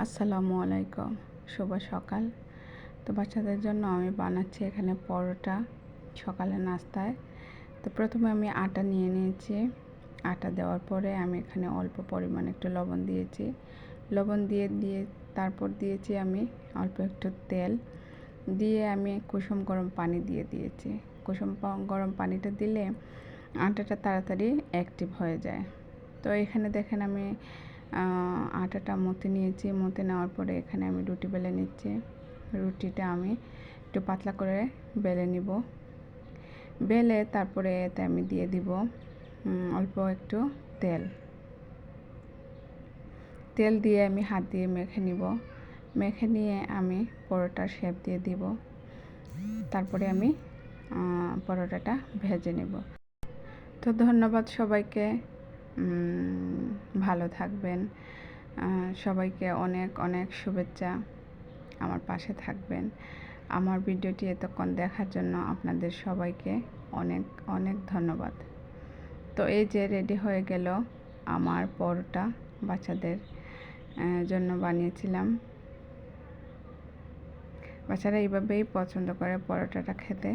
আসসালামু আলাইকুম, শুভ সকাল। তো বাচ্চাদের জন্য আমি বানাচ্ছি এখানে পরোটা সকালে নাস্তায়। তো প্রথমে আমি আটা নিয়ে নিয়েছি। আটা দেওয়ার পরে আমি এখানে অল্প পরিমাণে একটু লবণ দিয়েছি। লবণ দিয়ে তারপর দিয়েছি আমি অল্প একটু তেল দিয়ে আমি কুসুম গরম পানি দিয়ে দিয়েছি। গরম পানিটা দিলে আটাটা তাড়াতাড়ি অ্যাক্টিভ হয়ে যায়। তো এখানে দেখেন আমি আটাটা মথে নিয়েছি। মথে নেওয়ার পরে এখানে আমি রুটি বেলে নিচ্ছি। রুটিটা আমি একটু পাতলা করে বেলে নিব। বেলে তারপরে এতে আমি দিয়ে দিব অল্প একটু তেল। তেল দিয়ে আমি হাত দিয়ে মেখে নিব। মেখে নিয়ে আমি পরোটার শেপ দিয়ে দিব। তারপরে আমি পরোটাটা ভেজে নেব। তো ধন্যবাদ সবাইকে। ভালো থাকবেন। সবাইকে অনেক অনেক শুভেচ্ছা। আমার পাশে থাকবেন। আমার ভিডিওটি এতক্ষণ দেখার জন্য আপনাদের সবাইকে অনেক অনেক ধন্যবাদ। তো এই যে রেডি হয়ে গেল আমার পরোটা, বাচ্চাদের জন্য বানিয়েছিলাম। বাচ্চারা এইভাবেই পছন্দ করে পরোটাটা খেতে।